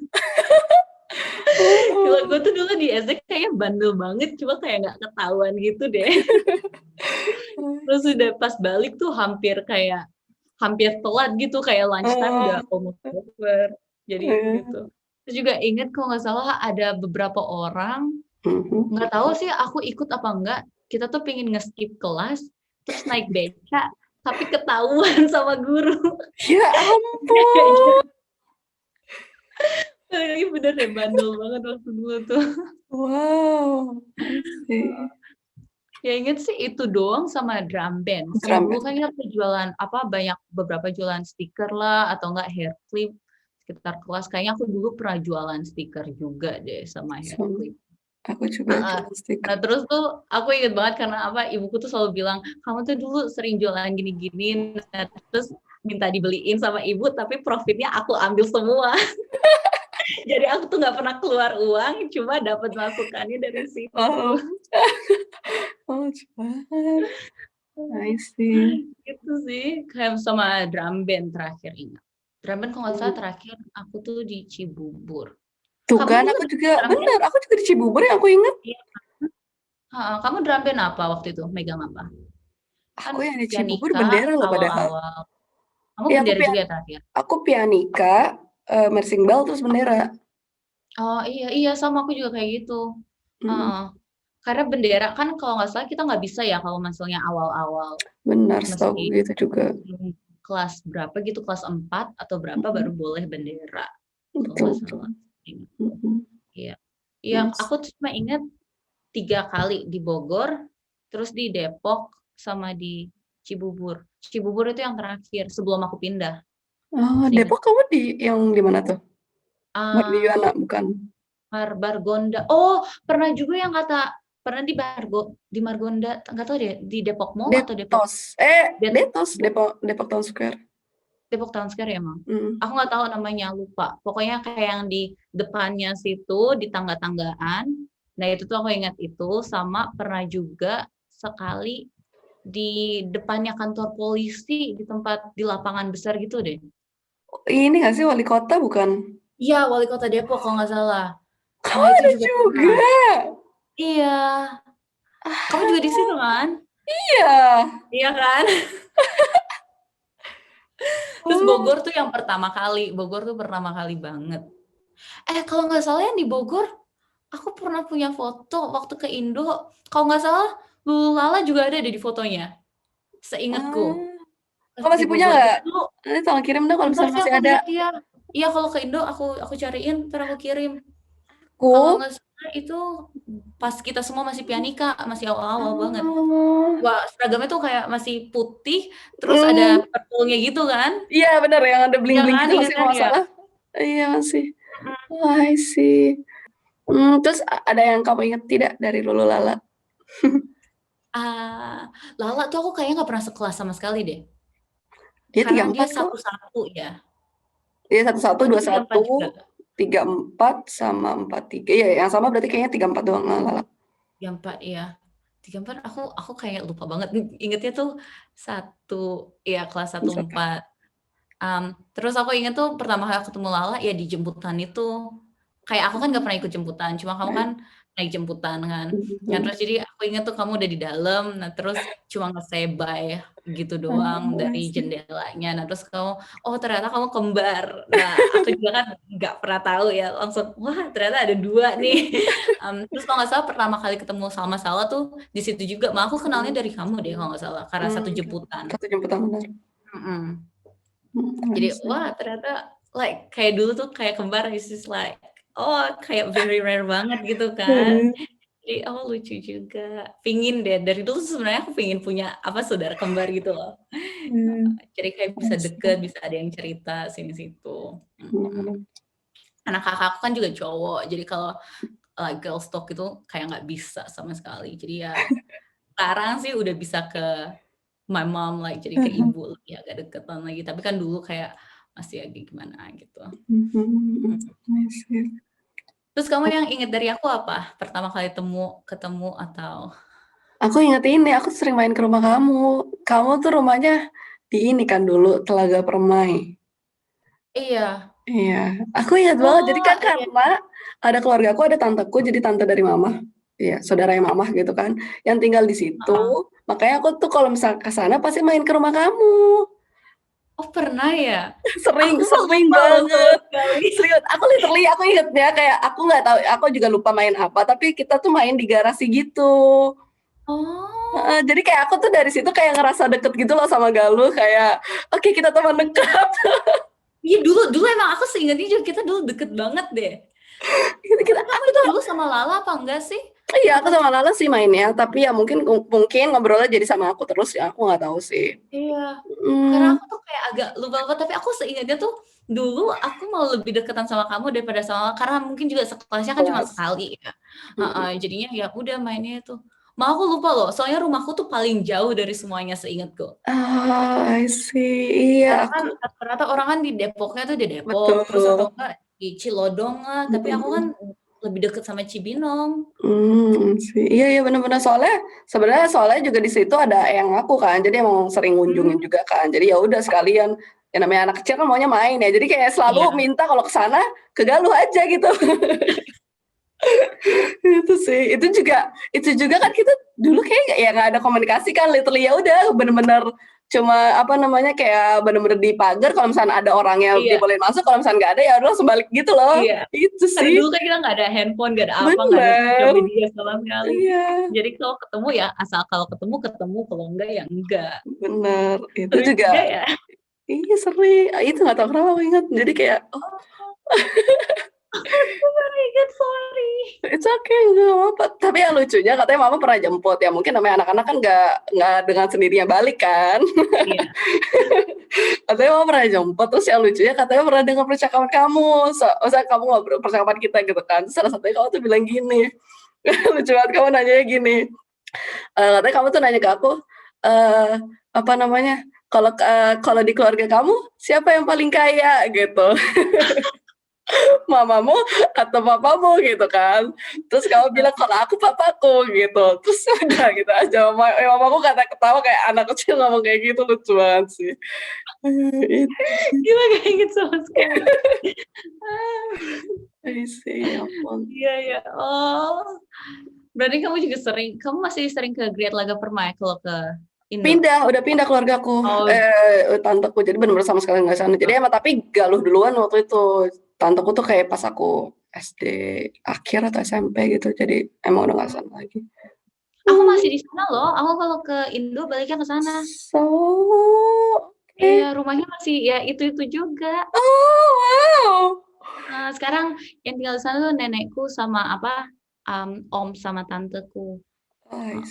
Gila, gue tuh dulu di SD kayaknya bandel banget, cuma kayak nggak ketahuan gitu deh. Terus udah pas balik tuh hampir telat gitu, kayak lunchtime udah Oh, almost over. Jadi iya. gitu. Terus juga inget kalau nggak salah ada beberapa orang, Mhm. nggak tahu sih aku ikut apa enggak, kita tuh pengen nge-skip kelas, terus naik beca, tapi ketahuan sama guru. Ya ampun. Ini bener deh, bandel banget waktu dulu tuh. Wow, I see. Ya inget sih itu doang sama drum band. Sama Drum dulu band. kan kita jualan apa, banyak beberapa jualan stiker lah atau enggak hair clip sekitar kelas. Kayaknya aku dulu pernah jualan stiker juga deh sama hair Sama. clip. Aku juga Heeh. jualan stiker. Nah terus tuh aku inget banget karena apa, ibuku tuh selalu bilang, kamu tuh dulu sering jualan gini-gini, nah, terus minta dibeliin sama ibu, tapi profitnya aku ambil semua. Jadi aku tuh nggak pernah keluar uang, cuma dapat masukannya dari situ. Oh, oh lucu banget. I see. Itu sih, kayak sama drum band terakhir ingat. Drum band kalau nggak salah Hmm. terakhir aku tuh di Cibubur. Tuh Kamu kan, dulu aku di juga, drum band? bener, aku juga di Cibubur yang aku inget. Iya. Heeh, kamu drum band apa waktu itu? Megang apa? Kan Aku yang di Cibubur pianika bendera loh padahal. awal-awal. Kamu Iya, bendera juga ya terakhir? aku pianika, marching bell, terus bendera. Oh iya iya sama aku juga kayak gitu. Mhm. Heeh. Karena bendera kan kalau nggak salah kita nggak bisa ya kalau misalnya awal-awal Benar, setahu masih gitu juga. kelas berapa gitu, kelas 4 atau berapa baru Mhm. boleh bendera kalau Betul nggak betul. salah. Ingatku. Mhm. Iya. Iya, Yes. aku tuh cuma ingat 3 kali di Bogor, terus di Depok, sama di Cibubur. Cibubur itu yang terakhir sebelum aku pindah, Oh, seingat. Depok kamu yang di mana tuh? Ah, Mardiana bukan? Margonda. Oh, pernah juga yang kata pernah di Margonda, nggak tahu deh di Depok Mall atau Depok Detos. Det Detos, Depok Depok Town Square. Depok Town Square ya, emang? Mhm. Aku nggak tahu namanya, lupa. Pokoknya kayak yang di depannya situ, di tangga-tanggaan. Nah, itu tuh aku ingat itu, sama pernah juga sekali di depannya kantor polisi, di lapangan besar gitu deh. Ini nggak sih wali kota bukan? Iya, wali kota Depok kalau nggak salah. Kamu Nah, itu ada juga pernah. juga? Iya, kamu juga di situ kan? Iya. Iya kan? Terus Oh. Bogor tuh yang pertama kali. Bogor tuh pertama kali banget. Kalau nggak salah yang di Bogor, aku pernah punya foto waktu ke Indo. Kalau nggak salah, Lulu Lala juga ada deh di fotonya. Seingatku. Ah. Pas Kau di masih punya Bogor itu nggak? tuh, Nanti tolong kirim dong kalau bentar misalnya sih masih aku ada. lihat ya. Iya, kalau ke Indo aku cariin, ntar aku kirim. Kalau Aku. nggak salah itu pas kita semua masih pianika, masih awal-awal banget. Oh. Wah, seragamnya tuh kayak masih putih, terus ada Hmm. purple-nya gitu kan? Iya benar yang ada Iya bling-bling kan, gitu ingat masih kan kalau nggak ya? salah. Iya masih. Mm. Oh, I see. Terus ada yang kamu ingat tidak dari Lulu Lala? Ah, Lala tuh aku kayaknya nggak pernah sekelas sama sekali deh. Dia Karena dia 34 kok. satu-satu ya. Dia 11, Oh, dia dua 34 satu, juga. 34 sama 43. Iya, yang sama berarti kayaknya 34 doang Lala. 34 ya. 34 aku kayak lupa banget. Ingetnya tuh ya kelas 1 Siapa? 4. Terus aku inget tuh pertama kali ketemu Lala ya di jemputan itu. Kayak aku kan nggak pernah ikut jemputan, cuma kamu kan naik jemputan kan. Nah terus jadi aku ingat tuh kamu udah di dalam, nah terus cuma nge-say bye gitu doang I dari see. jendelanya. Nah terus kamu, oh ternyata kamu kembar. Nah aku juga kan nggak pernah tahu ya, langsung wah ternyata ada dua nih. Terus kalau nggak salah pertama kali ketemu Salma Sala tuh di situ juga, malah aku kenalnya dari kamu deh kalau nggak salah, karena satu jemputan. Satu jemputan benar. Mm-mm. I Jadi see. wah ternyata like kayak dulu tuh kayak kembar is just like oh kayak very rare banget gitu kan. Jadi oh lucu juga. Pingin deh dari dulu sebenarnya aku pingin punya apa saudara kembar gitu loh. Jadi kayak bisa I deket, see. bisa ada yang cerita sini situ. Benar-benar. Anak kakakku kan juga cowok. Jadi kalau like girls talk itu kayak nggak bisa sama sekali. Jadi ya sekarang sih udah bisa ke my mom like jadi ke ibu ya agak deketan lagi. Tapi kan dulu kayak masih agak gimana gitu. I see. Terus kamu yang inget dari aku apa? Pertama kali ketemu atau? Aku inget ini, aku sering main ke rumah kamu. Kamu tuh rumahnya di ini kan dulu, Telaga Permai. Iya. Iya, aku ingat banget. Jadi Oh kan iya. karena ada keluargaku, ada tanteku, jadi tante dari mama. Iya, saudaranya mama gitu kan, yang tinggal di situ. Makanya aku tuh kalau misal ke sana pasti main ke rumah kamu. Oh pernah ya? Sering, Aku kok sering lupa loh sama banget. sekali. Serius, aku literally aku ingetnya kayak aku nggak tahu, aku juga lupa main apa, tapi kita tuh main di garasi gitu. Oh. Jadi kayak aku tuh dari situ kayak ngerasa deket gitu loh sama Galuh, kayak oke kita teman dekat. Iya dulu emang aku seingatnya juga kita dulu deket banget deh. Gitu, Tapi kamu aku itu tuh dulu sama Lala apa enggak sih? iya aku Atau sama Lala sih mainnya, tapi ya mungkin mungkin ngobrolnya jadi sama aku terus ya, aku nggak tahu sih. iya. Karena Hmm, aku tuh kayak agak lupa-lupa, tapi aku seingatnya tuh dulu aku mau lebih deketan sama kamu daripada sama Lala, karena mungkin juga sekelasnya kan cuma kelas. sekali ya. Jadinya ya udah mainnya itu. Mau aku lupa loh, soalnya rumahku tuh paling jauh dari semuanya seingatku. I see. Iya Karena kan aku rata-rata orang kan di Depoknya tuh di Depok, terus atau betul. enggak di Cilodong lah, tapi aku kan lebih deket sama Cibinong. Sih. Iya iya benar-benar soalnya soalnya juga di situ ada yang aku kan, jadi emang sering ngunjungin Hmm, juga kan. Jadi ya udah sekalian ya namanya anak kecil kan maunya main ya. Jadi kayak selalu iya. minta kalau ke sana ke Galuh aja gitu. Itu juga kan kita dulu kayak ya nggak ada komunikasi kan, literally ya udah bener-bener cuma apa namanya kayak bener-bener di pagar kalau misalnya ada orangnya Iya, dibolehin masuk, kalau misalnya nggak ada ya udah langsung balik gitu loh. iya. Itu Karena sih. dulu kan kita nggak ada handphone, nggak ada apa, nggak ada sosial Bener. media sama sekali. Iya, Jadi kalau ketemu ya asal kalau ketemu ketemu, kalau enggak ya enggak. bener. Itu Seru juga juga ya. iya sering. Itu nggak tahu kenapa aku ingat. Jadi kayak oh, Oh, aku baru ingat, sorry. it's okay, nggak apa-apa. Tapi yang lucunya katanya mama pernah jemput ya. Mungkin namanya anak-anak kan nggak dengan sendirinya balik kan. Iya. Katanya mama pernah jemput, terus yang lucunya katanya pernah dengar percakapan kamu. Maksudnya kamu ngobrol percakapan kita gitu kan. Terus salah satunya kamu tuh bilang gini. Lucu banget kamu nanyanya gini. Katanya kamu tuh nanya ke aku, eh apa namanya? Kalau di keluarga kamu siapa yang paling kaya gitu? Mamamu atau papamu gitu kan. Terus kamu bilang kalau aku papaku gitu. Terus udah gitu aja. Mamaku kata ketawa kayak anak kecil ngomong kayak gitu, lucu banget sih. Itu sih. Gila gak inget sama sekali. I see, ya ampun. Iya ya. Oh. Berarti kamu juga kamu masih sering ke Great Laga Permai kalau ke Indo? Udah pindah keluargaku, Oh, tanteku, jadi bener-bener sama sekali nggak sana. Jadi emang tapi Galuh duluan waktu itu. Tanteku tuh kayak pas aku SD akhir atau SMP gitu, jadi emang udah nggak sana lagi. aku Hmm, masih di sana loh. Aku kalau ke Indo baliknya ke sana. so Iya, oke. rumahnya masih ya itu juga. Oh, wow. Sekarang yang tinggal di sana tuh nenekku sama apa om sama tanteku. I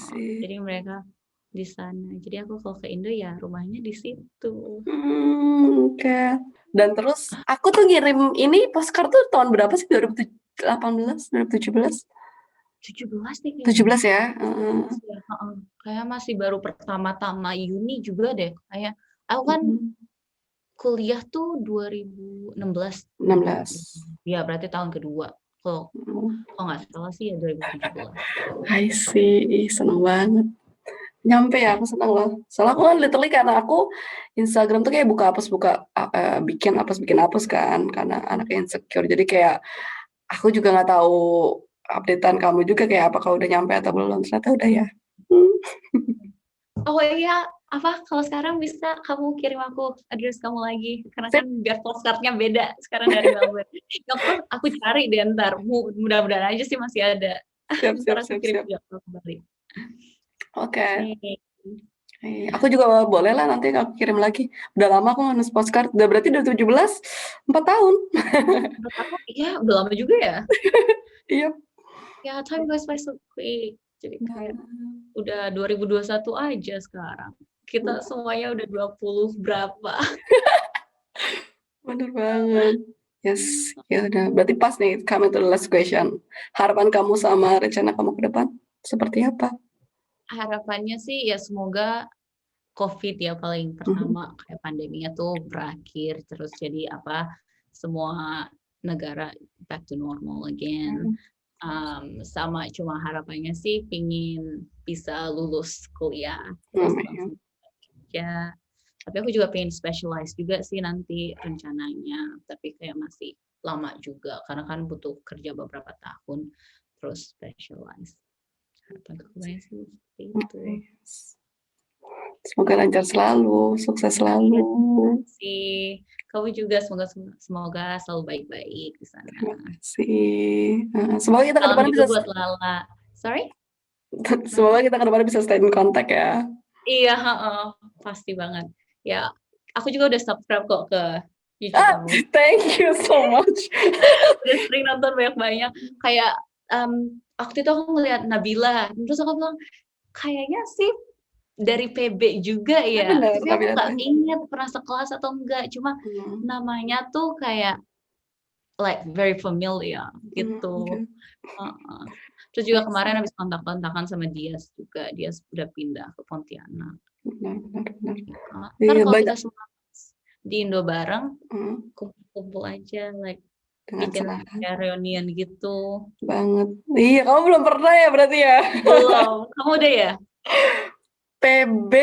Jadi see. mereka di sana. Jadi aku kalau ke Indo ya rumahnya di situ. Oke. Dan terus aku tuh ngirim ini postcard tuh tahun berapa sih? 2018, 2017? 17 nih kayaknya. 17 ya? 17 ya. Kayak masih baru pertama-tama Uni juga deh. Kayak aku kan kuliah tuh 2016. 16. Ya berarti tahun kedua. Kalau nggak salah sih ya 2017. I see, ih, seneng banget. Nyampe ya, aku seneng loh. Soalnya aku kan literally karena aku Instagram tuh kayak bikin hapus kan, karena anaknya insecure. Jadi kayak aku juga nggak tahu updatean kamu juga kayak apakah udah nyampe atau belum. Ternyata udah ya. Hmm. Oh iya, kalau sekarang bisa kamu kirim aku address kamu lagi, karena Sip. kan biar postcardnya beda sekarang dari Melbourne. Aku cari deh ntar, mudah-mudahan aja sih masih ada. Ntar aku kirim juga kembali. Oke. Oke. Aku juga boleh lah nanti aku kirim lagi. Udah lama aku nulis postcard. Udah berarti udah 17, 4 tahun. Menurut aku, iya udah lama juga ya. Iya. Ya, time goes by so quick. Jadi kayak udah 2021 aja sekarang. Kita semuanya udah 20 berapa. Bener banget. Yes, ya udah. Berarti pas nih, coming to the last question. Harapan kamu sama rencana kamu ke depan seperti apa? Harapannya sih ya semoga COVID ya paling pertama kayak pandeminya tuh berakhir terus jadi semua negara back to normal again. Sama cuma harapannya sih pingin bisa lulus kuliah terus langsung kerja. Tapi aku juga pengen specialize juga sih nanti rencananya. Tapi kayak masih lama juga karena kan butuh kerja beberapa tahun terus specialize. Harapan kebanyakan sih seperti itu. Semoga lancar selalu, sukses selalu. Sih, kamu juga semoga selalu baik-baik di sana. Terima kasih. Semoga kita ke Salam depan juga bisa buat Lala. Sorry? semoga kita ke depan bisa stay in contact ya. Iya, pasti banget. Ya, aku juga udah subscribe kok ke YouTube kamu. Thank you so much. Udah sering nonton banyak-banyak. Kayak waktu itu aku ngeliat Nabila, terus aku bilang kayaknya sih dari PB juga ya. Benar, Tapi aku nggak ingat pernah sekelas atau enggak. Cuma namanya tuh kayak like very familiar gitu. Terus juga kemarin habis kontak-kontakan sama Dias juga. Dias udah pindah ke Pontianak. Benar. Ntar kalau kita semua di Indo bareng, kumpul-kumpul aja, like bikin reunian gitu. Banget. Iya, kamu belum pernah ya berarti ya? Belum. Kamu udah ya? PB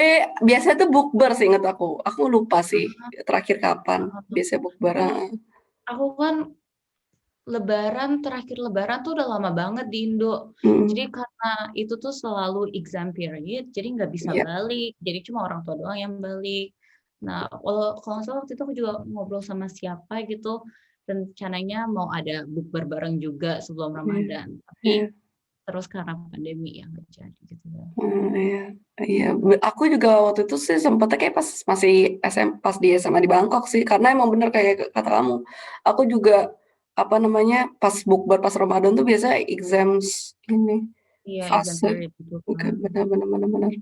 biasanya tuh bukber sih inget aku. Aku lupa sih terakhir kapan. Biasanya bukber. Aku kan terakhir lebaran tuh udah lama banget di Indo. Jadi karena itu tuh selalu exam period, jadi nggak bisa balik. Jadi cuma orang tua doang yang balik. Nah, kalau nggak salah waktu itu aku juga ngobrol sama siapa gitu, rencananya mau ada bukber bareng juga sebelum Ramadan. Tapi terus karena pandemi ya nggak jadi gitu. Iya. Aku juga waktu itu sih sempetnya kayak pas masih pas di SMA di Bangkok sih, karena emang bener kayak kata kamu. Aku juga pas bukber pas Ramadan tuh biasa exams ini. Iya, exam Fase. period gitu kan. Benar.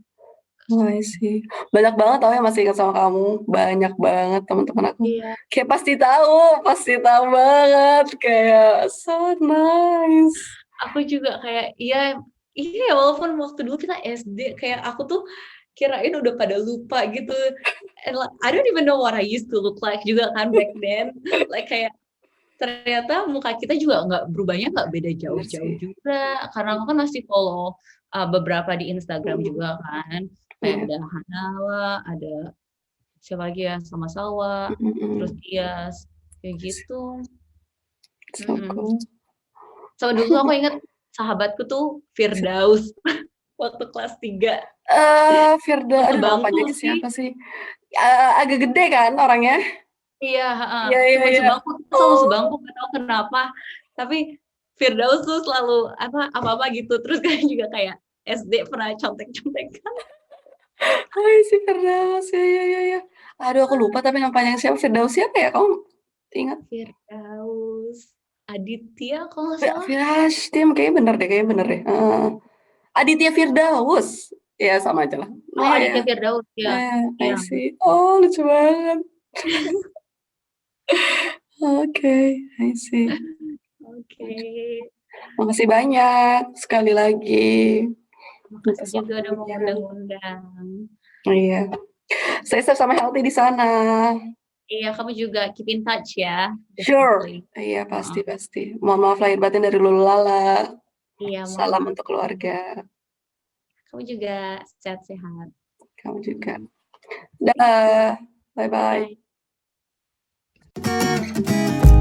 Wah sih. Banyak banget tau yang masih ingat sama kamu. Banyak banget teman-teman aku. Iya. Kayak pasti tahu banget. Kayak so nice. Aku juga kayak iya walaupun waktu dulu kita SD kayak aku tuh kirain udah pada lupa gitu. And like, I don't even know what I used to look like juga kan back then. Like kayak ternyata muka kita juga berubahnya nggak beda jauh-jauh juga. Karena aku kan masih follow beberapa di Instagram juga kan. Kayak ada Hanala, ada siapa lagi ya, Sama Salwa, terus Dias, kayak gitu. So cool. So dulu aku inget sahabatku tuh Firdaus waktu kelas 3. Firdaus, aduh panjangnya siapa sih? Agak gede kan orangnya? Iya, Iya. sebangku, kita selalu sebangku, nggak tahu kenapa. Tapi Firdaus tuh selalu apa-apa gitu. Terus kan juga kayak SD pernah contek-contekan. Hai si Firdaus, ya. Aduh aku lupa tapi nama panjang siapa? Firdaus siapa ya? Kamu ingat? Firdaus Aditya kalau nggak salah. Firdaus, dia kayaknya bener deh. Aditya Firdaus. Ya sama aja lah. Oh, Aditya Firdaus ya. I see. Oh, lucu banget. Oke, I see. Oke. Makasih banyak sekali lagi. Makasih juga udah mau undang-undang. Iya. Stay safe sama healthy di sana. Iya, kamu juga keep in touch ya. Sure. Iya, pasti. Mohon maaf lahir batin dari Lulu Lala. Iya, salam untuk keluarga. Kamu juga sehat-sehat. Kamu juga. Dah. Bye-bye. Bye.